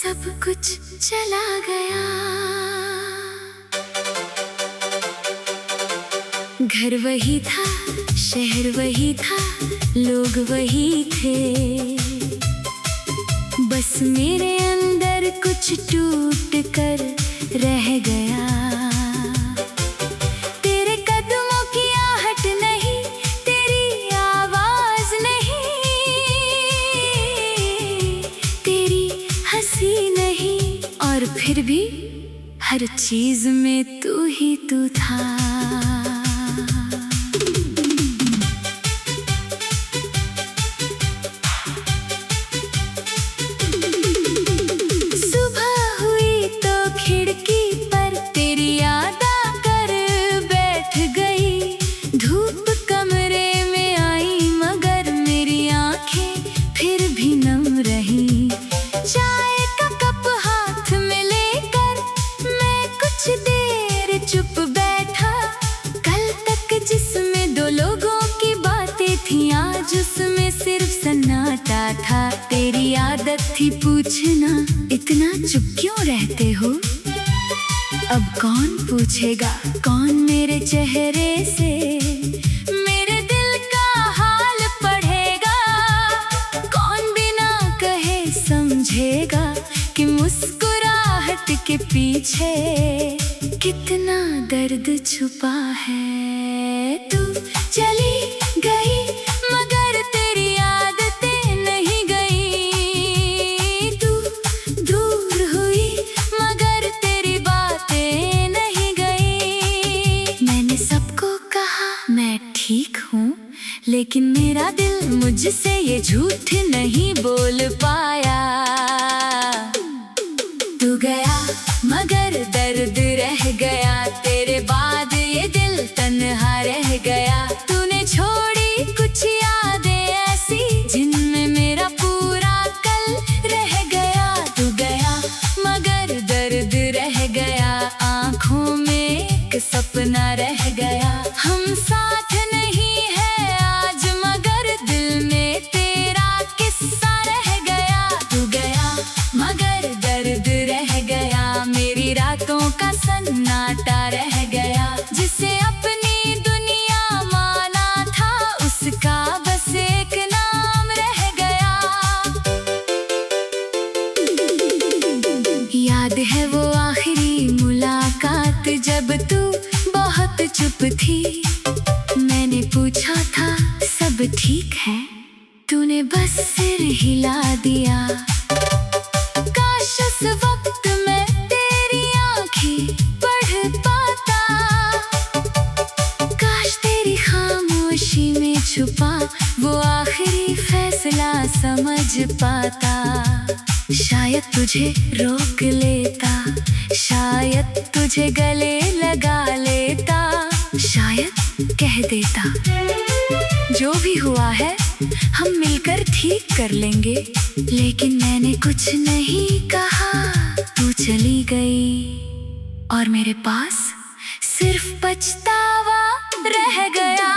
सब कुछ चला गया। घर वही था, शहर वही था, लोग वही थे, बस मेरे अंदर कुछ टूट कर रह गया। तेरे कदमों की आहट नहीं, तेरी आवाज नहीं, तेरी हंसी नहीं, और फिर भी हर चीज में तू ही तू था। चुप बैठा, कल तक जिसमें दो लोगों की बातें थी, आज उसमें सिर्फ सन्नाटा था। तेरी आदत थी पूछना, इतना चुप क्यों रहते हो? अब कौन पूछेगा, कौन मेरे चेहरे से मेरे दिल का हाल पढ़ेगा? कौन बिना कहे समझेगा कि मुस्कुराहट के पीछे कितना दर्द छुपा है। तू चली गई मगर तेरी आदतें नहीं गई, तू दूर हुई मगर तेरी बातें नहीं गई। मैंने सबको कहा मैं ठीक हूँ, लेकिन मेरा दिल मुझसे ये झूठ नहीं बोल पाया। तू गया मगर दर्द रह गया, तेरे बाद ये दिल तन्हा रह गया। तूने छोड़ी कुछ यादें ऐसी जिनमें मेरा पूरा कल रह गया। तू गया मगर दर्द रह गया, आँखों में एक सपना रह गया। हम साथ नहीं है आज मगर दिल में तेरा किस्सा रह गया। तू गया मगर दर्द रह गया, मेरी रातों का सन्नाटा रह गया। जिसे अपनी दुनिया माना था, उसका बस एक नाम रह गया। याद है वो आखिरी मुलाकात जब तू बहुत चुप थी। मैंने पूछा था सब ठीक है, तूने बस सिर हिला दिया। काश उस वक्त मैं तेरी आँखें पढ़ पाता, काश तेरी खामोशी में छुपा वो आखिरी फैसला समझ पाता। शायद तुझे रोक लेता, शायद तुझे गले लगा लेता, शायद कह देता जो भी हुआ है हम मिलकर ठीक कर लेंगे। लेकिन मैंने कुछ नहीं कहा, तू चली गई और मेरे पास सिर्फ पछतावा रह गया।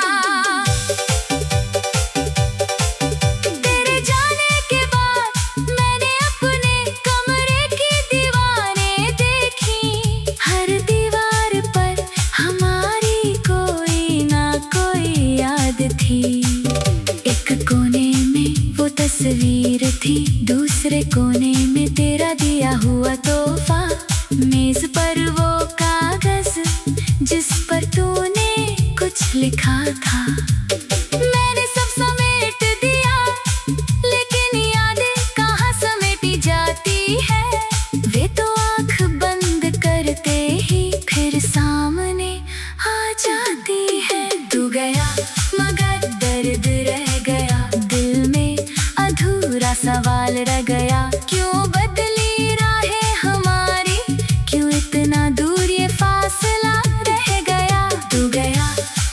तेरे जाने के बाद मैंने अपने कमरे की दीवारें देखी, हर दीवार पर हमारी कोई ना कोई याद थी। एक कोने में वो तस्वीर थी, दूसरे कोने में तेरा दिया हुआ तोहफा। मेज पर वो कागज जिस पर तूने कुछ लिखा था। मैंने सब समेट दिया, लेकिन यादें कहाँ समेटी जाती है। वे तो आँख बंद करते ही फिर सामने आ जाती है। तू गया मगर दर्द रह गया, दिल में अधूरा सवाल रह गया। क्यों बदली राहें हमारी, क्यों इतना दूर ये फासला रह गया। तू गया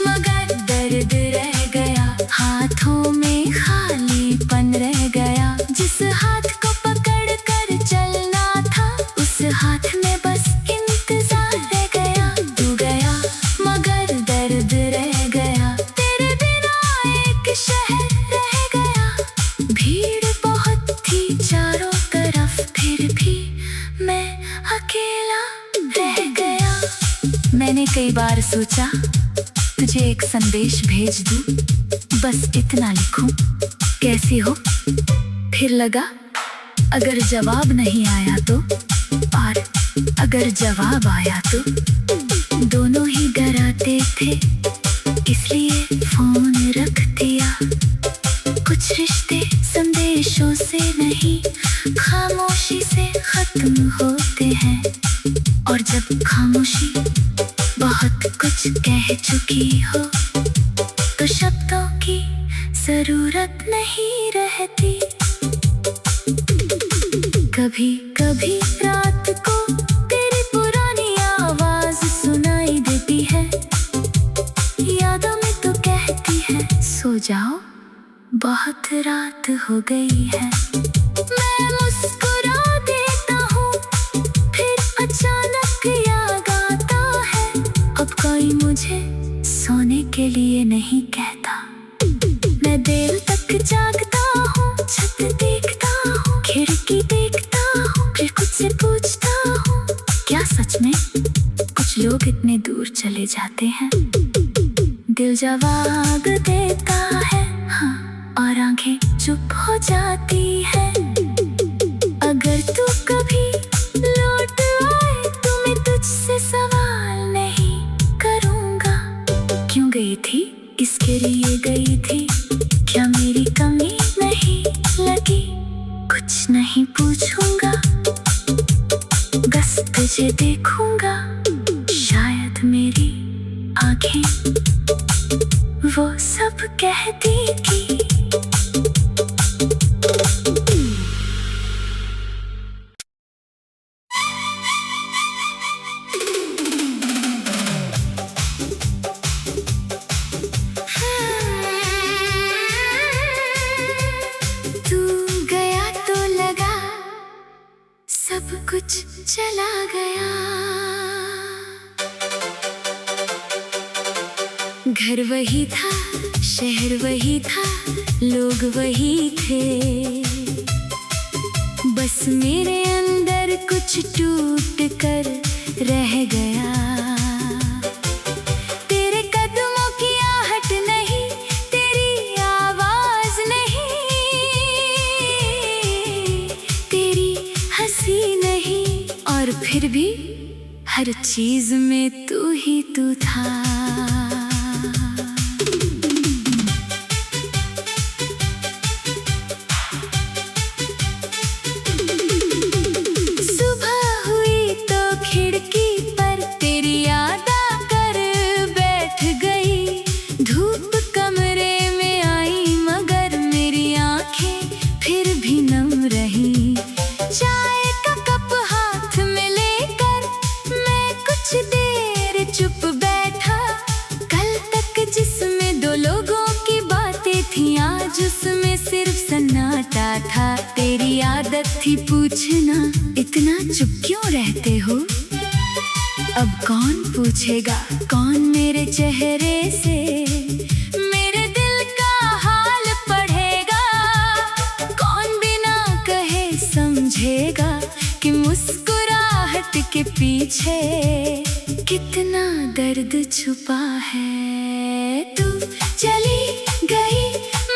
मगर दर्द रह गया, हाथों में खालीपन रह गया। जिस हाथ को पकड़ कर चलना था, उस हाथ में बस इंतजार रह गया। तू गया मगर दर्द रह गया, तेरे बिना एक शहर रह गया। भीड़ बहुत थी चारों तरफ, फिर भी कई बार सोचा तुझे एक संदेश भेज दूं, बस इतना लिखूं, कैसी हो। फिर लगा अगर जवाब नहीं आया तो, और अगर जवाब आया तो दोनों ही डराते थे, इसलिए फोन रख दिया। कुछ रिश्ते संदेशों से नहीं, खामोशी से खत्म होते हैं। और जब खामोशी बहुत कुछ कह चुकी हो, तो शब्दों की जरूरत नहीं रहती। कभी कभी रात को तेरी पुरानी आवाज सुनाई देती है, यादों में तो कहती है सो जाओ, बहुत रात हो गई है। मैं मुस्कुरा देता हूँ, फिर अचानक याद आता है, अब कोई मुझे सोने के लिए नहीं कहता। मैं देर तक जागता हूँ, छत देखता हूँ, खिड़की देखता हूँ, फिर खुद से पूछता हूँ, क्या सच में कुछ लोग इतने दूर चले जाते हैं। दिल जवाब देता है हाँ, और आंखें चुप हो जाती है। अगर तू कभी लौट आए तो मैं तुझसे सवाल नहीं करूँगा, क्यों गई थी, इसके लिए गई थी, क्या मेरी कमी नहीं लगी, कुछ नहीं पूछूंगा, बस तुझे देखूंगा। शायद मेरी आंखें वो सब कहती कि तू गया तो लगा सब कुछ चला गया। घर वही था, शहर वही था, लोग वही थे, बस मेरे अंदर कुछ टूट कर रह गया। तेरे कदमों की आहट नहीं, तेरी आवाज नहीं, तेरी हंसी नहीं, और फिर भी हर चीज में तू ही तू था। चुप बैठा, कल तक जिसमें दो लोगों की बातें थी, आज उसमें सिर्फ सन्नाटा था। तेरी आदत थी पूछना, इतना चुप क्यों रहते हो। अब कौन पूछेगा, कौन मेरे चेहरे से मेरे दिल का हाल पढ़ेगा, कौन बिना कहे समझेगा कि मुस्कुराहट के पीछे कितना दर्द छुपा है। तू चली गई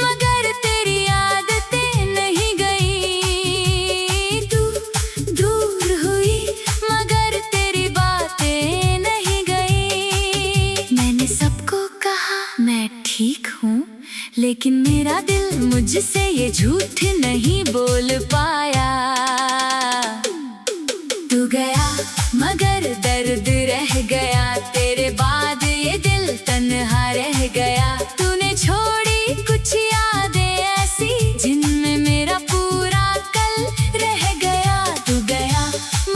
मगर तेरी आदतें नहीं गई, तू दूर हुई मगर तेरी बातें नहीं गई। मैंने सबको कहा मैं ठीक हूँ, लेकिन मेरा दिल मुझसे ये झूठ नहीं बोल पाया। तू गया मगर दर्द रह गया, तेरे बाद ये दिल तन्हा रह गया। तूने छोड़ी कुछ यादें ऐसी जिनमें मेरा पूरा कल रह गया। तू गया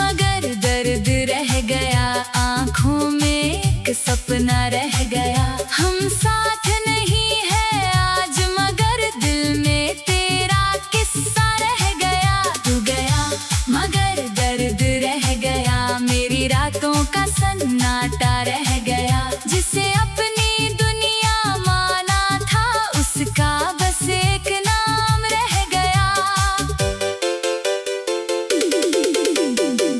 मगर दर्द रह गया, आँखों में एक सपना रह गया। हम साथ नहीं है आज मगर दिल में तेरा किस्सा रह गया। तू गया मगर दर्द रह गया, मेरी रातों का सन्नाटा रह गया। जिसे अपनी दुनिया माना था, उसका बस एक नाम रह गया।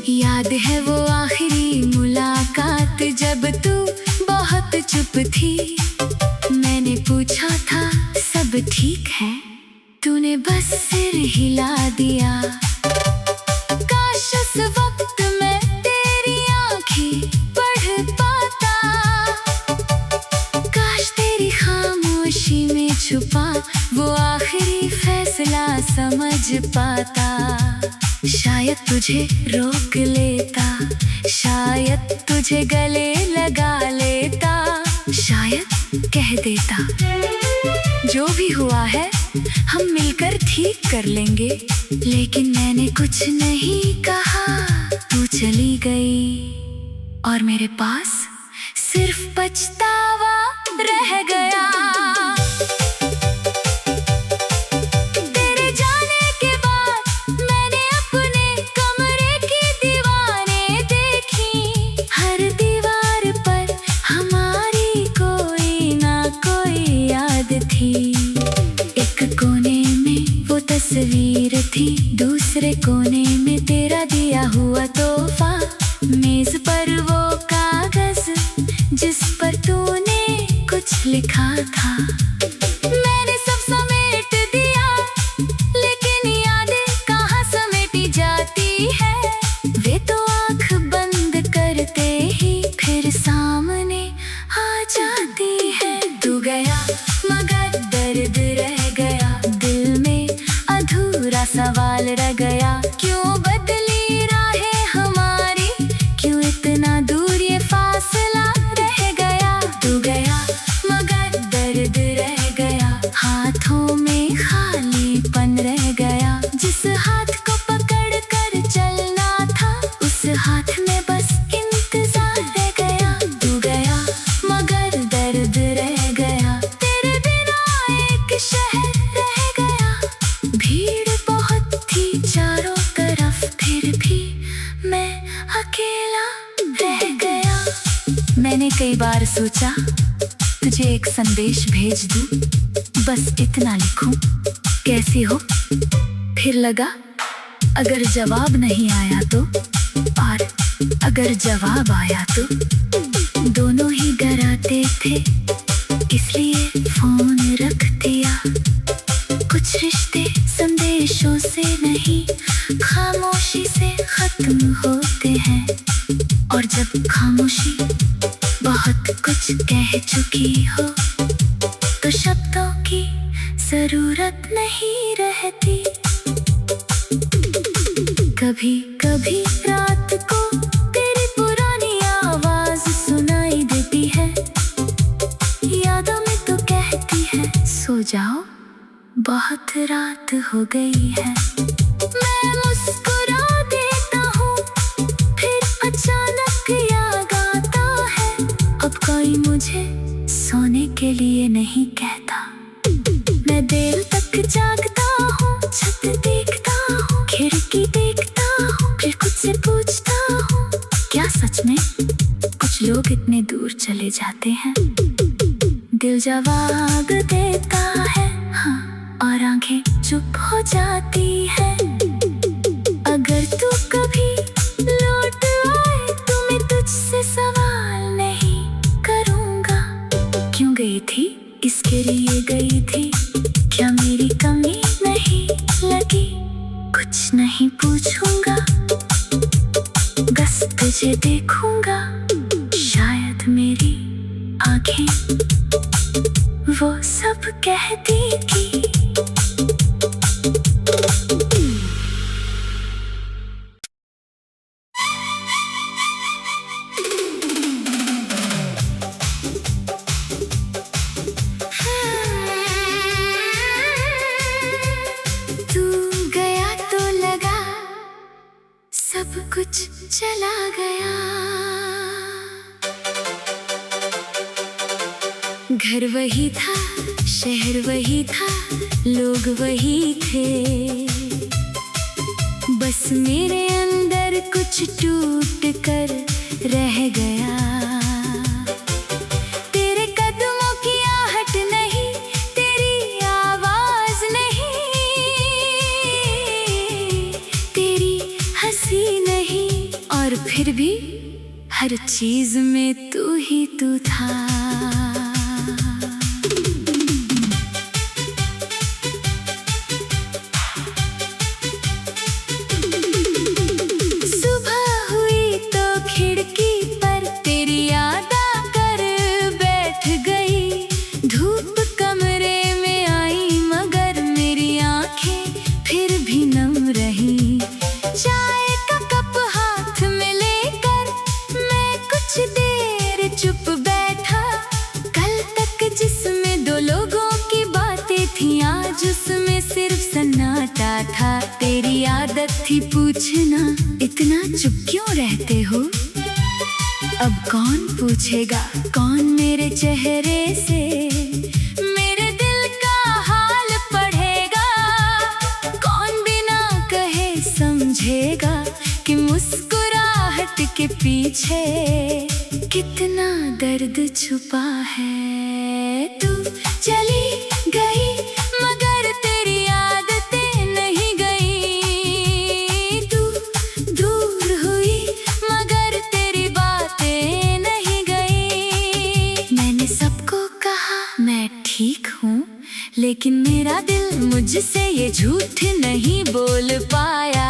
याद है वो आखिरी मुलाकात जब तू चुप थी। मैंने पूछा था सब ठीक है, तूने बस सिर हिला दिया। काश उस वक्त मैं तेरी आँखें पढ़ पाता, काश तेरी खामोशी में छुपा वो आखिरी फैसला समझ पाता। शायद तुझे रोक लेता, शायद तुझे गले लगा लेता, शायद कह देता जो भी हुआ है हम मिलकर ठीक कर लेंगे। लेकिन मैंने कुछ नहीं कहा, तू चली गई और मेरे पास सिर्फ पछतावा रह गया। तेरे जाने के बाद मैंने अपने कमरे की दीवारें देखी, हर दीवार पर हमारी कोई ना कोई याद थी। एक कोने में वो तस्वीर थी, दूसरे कोने में तेरा दिया हुआ तोहफा। मेज पर वो कागज जिस पर तूने कुछ लिखा था। मैंने सब समेट दिया, लेकिन यादें कहाँ समेटी जाती है। वे तो आँख बंद करते ही फिर सामने आ जाती है। तू गया मगर दर्द रह गया, दिल में अधूरा सवाल रह गया। क्यों बदली राहें हमारी, क्यों इतना दूर ये फासला रह गया। तू गया मगर दर्द रह गया, हाथों में खालीपन रह गया। जिस हाथ को पकड़ कर चलना था, उस हाथ में बस इंतजार रह गया। तू गया मगर दर्द रह गया, तेरे बिना एक शहर रह गया। भीड़ बहुत थी चारों तरफ, फिर भी मैं अकेला रह गया। मैंने कई बार सोचा तुझे एक संदेश भेज दूं, बस इतना लिखूं, कैसी हो। फिर लगा अगर जवाब नहीं आया तो, और अगर जवाब आया तो। दोनों ही डराते थे, इसलिए फोन रख दिया। कुछ रिश्ते संदेशों से नहीं, खामोशी से खत्म होते हैं। और जब खामोशी बहुत कुछ कह चुकी हो, तो शब्दों की जरूरत नहीं रहती। कभी कभी रात को तेरी पुरानी आवाज सुनाई देती है, यादों में तो कहती है सो जाओ, बहुत रात हो गई है। मैं मुस्कुरा देता हूँ, फिर अचानक याद आता है, अब कोई मुझे सोने के लिए नहीं कहता। मैं देर तक जागता हूँ, छत देखता हूँ, खिड़की देखता हूँ, फिर खुद से पूछता हूँ क्या सच में कुछ लोग इतने दूर चले जाते हैं। दिल जवाब देता है हाँ, और आंखें चुप हो जाती है। अगर तू कभी लौट आए तो मैं तुझसे सवाल नहीं करूँगा, क्यों गई थी, किसके लिए गई थी, क्या मेरी कमी नहीं लगी। कुछ नहीं पूछूंगा, बस तुझे देखूंगा। शायद मेरी आंखें वो सब कहती कि सब कुछ चला गया। घर वही था, शहर वही था, लोग वही थे, बस मेरे अंदर कुछ टूट कर रह गया। तेरे कदमों की आहट नहीं, तेरी आवाज नहीं, तेरी हंसी नहीं, और फिर भी हर चीज में तू ही तू था। सुबह हुई तो खिड़की पर तेरी याद आकर बैठ गई। धूप कमरे में आई मगर मेरी आंखें फिर भी नम रही। चाय का कप हाथ में लेकर मैं कुछ देर चुप बैठा। कल तक जिसमें दो लोगों की बातें थी आज उसमें सिर्फ सन्नाटा था। तेरी आदत थी पूछना इतना चुप क्यों रहते हो। अब कौन पूछेगा कौन मेरे चेहरे से मेरे दिल का हाल पढ़ेगा। कौन बिना कहे समझेगा कि मुस्कुराहट के पीछे कितना दर्द छुपा है। तू चली गई मगर तेरी आदतें नहीं गई। तू दूर हुई मगर तेरी बातें नहीं गई। मैंने सबको कहा मैं ठीक हूँ लेकिन मेरा दिल मुझसे ये झूठ नहीं बोल पाया।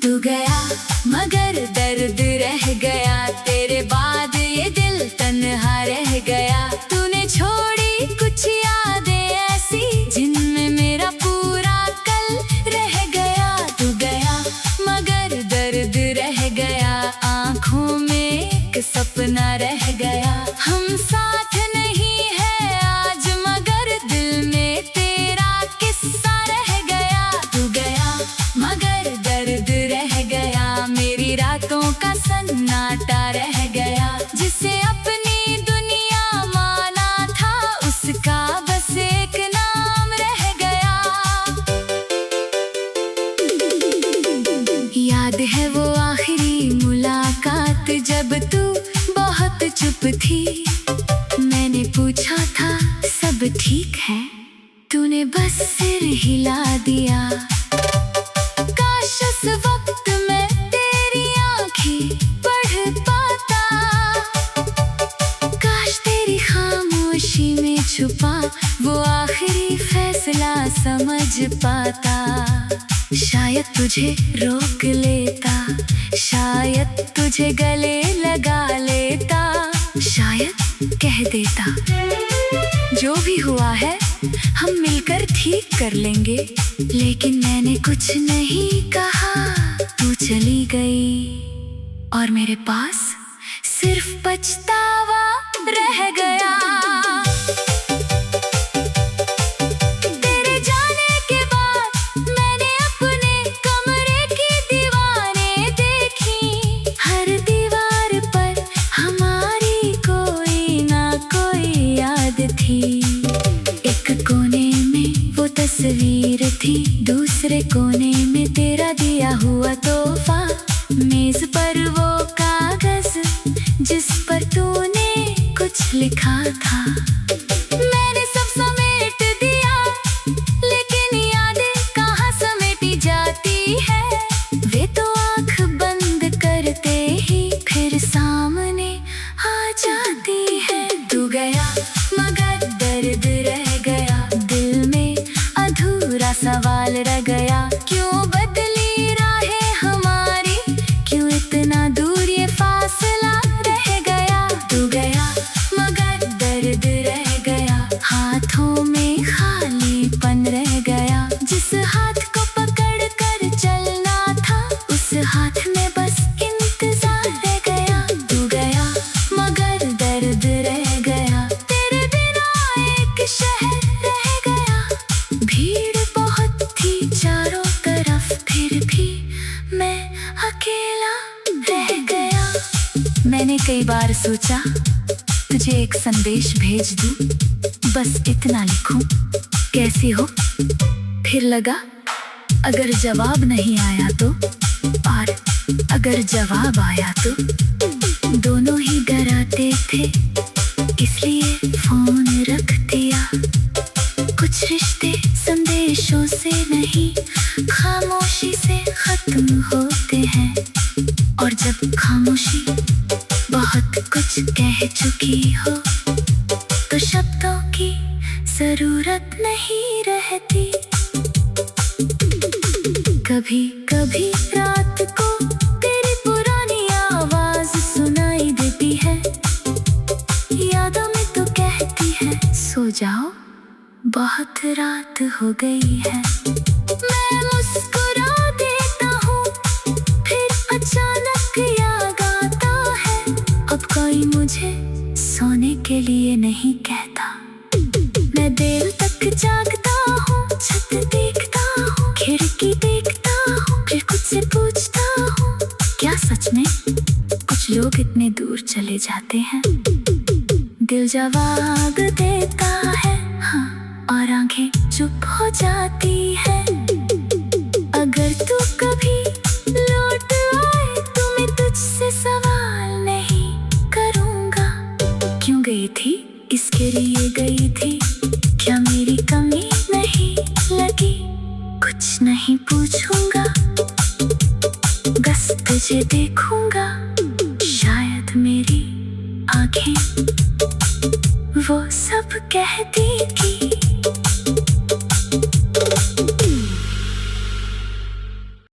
तू गया मगर दर्द रह गया। तेरे बाद ये दिल तन्हा रह गया। तूने छोड़ी कुछ यादें ऐसी जिनमें मेरा पूरा कल रह गया। तू गया मगर दर्द रह गया। आँखों में एक सपना रह गया। हम साथ नहीं है आज मगर दिल में तेरा किस्सा रह गया। तू गया मगर दर्द रह गया। मेरी रातों का सन्नाटा रह गया। जिसे अपनी दुनिया माना था उसका बस एक नाम रह गया। याद है वो आखिरी मुलाकात जब तू बहुत चुप थी। मैंने पूछा था सब ठीक है। तूने बस सिर हिला दिया। काश उस वक्त मैं तेरी आँखें पढ़ पाता। काश तेरी खामोशी में छुपा वो आखिरी फैसला समझ पाता। शायद तुझे रोक लेता। शायद तुझे गले लगा लेता। शायद कह देता जो भी हुआ है हम मिलकर ठीक कर लेंगे। लेकिन मैंने कुछ नहीं कहा। तू चली गई और मेरे पास सिर्फ पछतावा रह गया। तेरे जाने के बाद मैंने अपने कमरे की दीवारें देखी। हर दीवार पर हमारी कोई ना कोई याद थी। एक कोने में वो तस्वीर थी दूसरे कोने में तेरा दिया हुआ तोहफा। मेज पर वो कागज जिस पर तूने कुछ लिखा था। मैंने सब समेट दिया लेकिन यादें कहाँ समेटी जाती है। वे तो आँख बंद करते ही फिर सामने आ जाती है। तू गया मगर दर्द रह गया। दिल में अधूरा सवाल रह गया। क्यों बदली राहें हमारी। क्यों इतना दूर ये फासला रह गया। तू गया मगर दर्द रह गया। हाथों में खालीपन रह गया। जिस हाथ को पकड़ कर चलना था उस हाथ में बस इंतजार रह गया। तू गया मगर दर्द रह गया। तेरे बिना एक शहर रह गया। भीड़ बहुत थी चारों तरफ फिर भी मैं अकेला रह गया। मैंने कई बार सोचा तुझे एक संदेश भेज दूं। बस इतना लिखूं कैसी हो। फिर लगा अगर जवाब नहीं आया तो और अगर जवाब आया तो। दोनों ही डराते थे इसलिए फोन रख दिया। कुछ रिश्ते संदेशों से नहीं खामोशी से खत्म होते हैं। और जब खामोशी चुकी हो तो शब्दों की जरूरत नहीं रहती। कभी कभी रात को तेरी पुरानी आवाज सुनाई देती है, यादों में तो कहती है सो जाओ बहुत रात हो गई है। मैं मुस्कुरा देता हूँ फिर अचानक याद आता है, अब कोई मुझे सोने के लिए नहीं कहता। मैं देर तक जागता हूँ, छत देखता हूँ, खिड़की देखता हूँ, फिर खुद से पूछता हूँ क्या सच में कुछ लोग इतने दूर चले जाते हैं। दिल जवाब देता है हाँ, और आंखें चुप हो जाती है। अगर तू कभी लौट आए तो मैं तुझसे सवाल नहीं करूँगा, क्यों गई थी, किसके लिए गई थी, क्या मेरी कमी नहीं लगी, कुछ नहीं पूछूंगा, बस तुझे देखूंगा। शायद मेरी आंखें